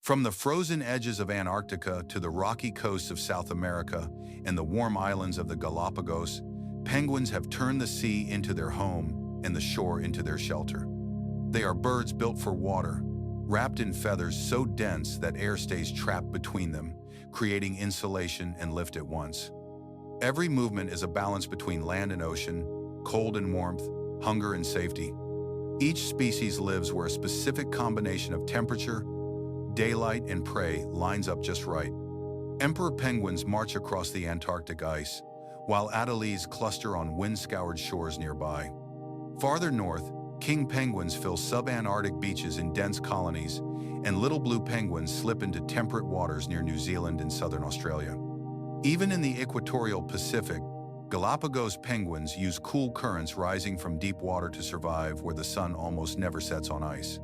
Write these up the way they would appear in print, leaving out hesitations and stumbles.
From the frozen edges of Antarctica to the rocky coasts of South America and the warm islands of the Galapagos, penguins have turned the sea into their home and the shore into their shelter. They are birds built for water, wrapped in feathers so dense that air stays trapped between them, creating insulation and lift at once. Every movement is a balance between land and ocean, cold and warmth, hunger and safety. Each species lives where a specific combination of temperature, daylight, and prey lines up just right. Emperor penguins march across the Antarctic ice, while adelies cluster on wind-scoured shores nearby. Farther north, king penguins fill sub-Antarctic beaches in dense colonies, and little blue penguins slip into temperate waters near New Zealand and southern Australia. Even in the equatorial Pacific, Galapagos penguins use cool currents rising from deep water to survive where the sun almost never sets on ice.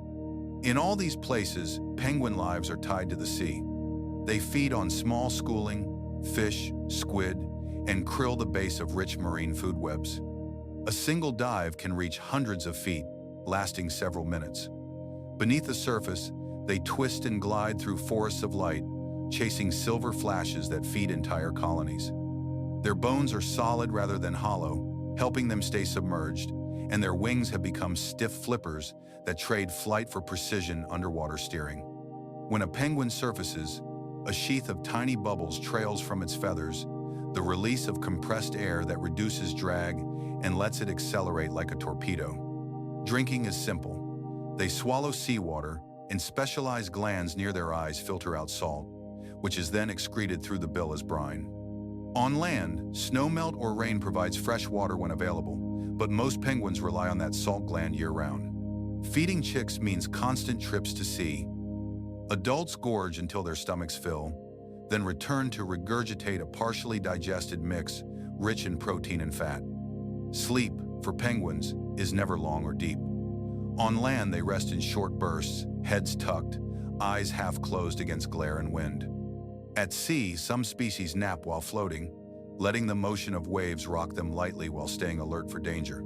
In all these places, penguin lives are tied to the sea. They feed on small schooling, fish, squid, and krill, the base of rich marine food webs. A single dive can reach hundreds of feet, lasting several minutes. Beneath the surface, they twist and glide through forests of light, chasing silver flashes that feed entire colonies. Their bones are solid rather than hollow, helping them stay submerged, and their wings have become stiff flippers that trade flight for precision underwater steering. When a penguin surfaces, a sheath of tiny bubbles trails from its feathers, the release of compressed air that reduces drag and lets it accelerate like a torpedo. Drinking is simple. They swallow seawater, and specialized glands near their eyes filter out salt, which is then excreted through the bill as brine. On land, snowmelt or rain provides fresh water when available, but most penguins rely on that salt gland year-round. Feeding chicks means constant trips to sea. Adults gorge until their stomachs fill, then return to regurgitate a partially digested mix rich in protein and fat. Sleep, for penguins, is never long or deep. On land, they rest in short bursts, heads tucked, eyes half closed against glare and wind. At sea, some species nap while floating, letting the motion of waves rock them lightly while staying alert for danger.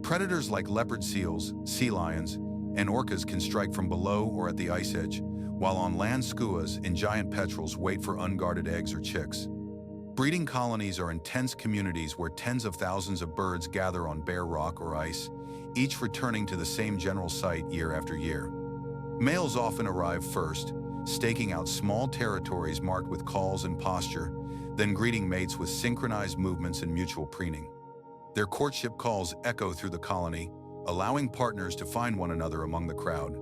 Predators like leopard seals, sea lions, and orcas can strike from below or at the ice edge, while on land skuas and giant petrels wait for unguarded eggs or chicks. Breeding colonies are intense communities where tens of thousands of birds gather on bare rock or ice, each returning to the same general site year after year. Males often arrive first, staking out small territories marked with calls and posture, then greeting mates with synchronized movements and mutual preening. Their courtship calls echo through the colony, allowing partners to find one another among the crowd.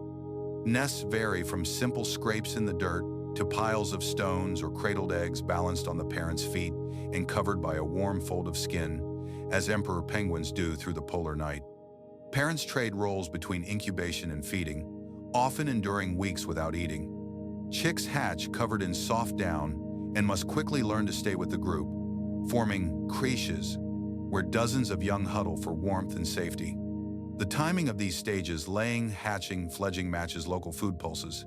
Nests vary from simple scrapes in the dirt to piles of stones or cradled eggs balanced on the parent's feet and covered by a warm fold of skin, as emperor penguins do through the polar night. Parents trade roles between incubation and feeding, often enduring weeks without eating. Chicks hatch covered in soft down and must quickly learn to stay with the group, forming creches, where dozens of young huddle for warmth and safety. The timing of these stages, laying, hatching, fledging, matches local food pulses.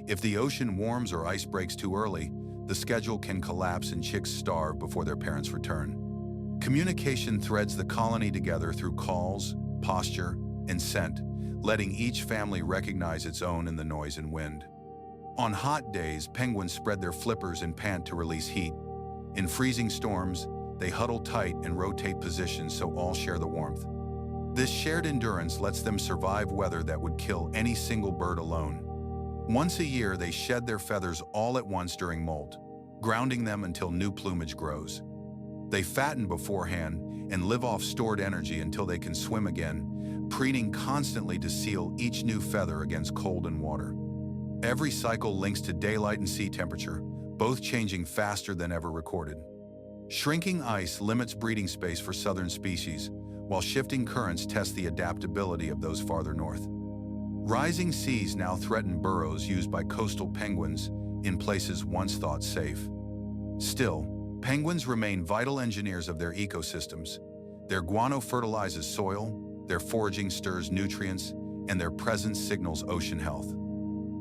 If the ocean warms or ice breaks too early, the schedule can collapse and chicks starve before their parents return. Communication threads the colony together through calls, posture, and scent, letting each family recognize its own in the noise and wind. On hot days, penguins spread their flippers and pant to release heat. In freezing storms, they huddle tight and rotate positions so all share the warmth. This shared endurance lets them survive weather that would kill any single bird alone. Once a year, they shed their feathers all at once during molt, grounding them until new plumage grows. They fatten beforehand and live off stored energy until they can swim again, preening constantly to seal each new feather against cold and water. Every cycle links to daylight and sea temperature, both changing faster than ever recorded. Shrinking ice limits breeding space for southern species, while shifting currents test the adaptability of those farther north. Rising seas now threaten burrows used by coastal penguins in places once thought safe. Still, penguins remain vital engineers of their ecosystems. Their guano fertilizes soil, their foraging stirs nutrients, and their presence signals ocean health.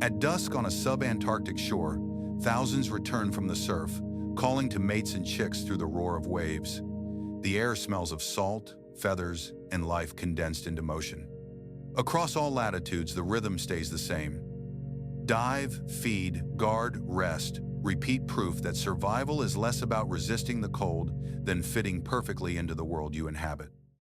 At dusk on a sub-Antarctic shore, thousands return from the surf, calling to mates and chicks through the roar of waves. The air smells of salt, feathers, and life condensed into motion. Across all latitudes, the rhythm stays the same. Dive, feed, guard, rest, repeat proof that survival is less about resisting the cold than fitting perfectly into the world you inhabit.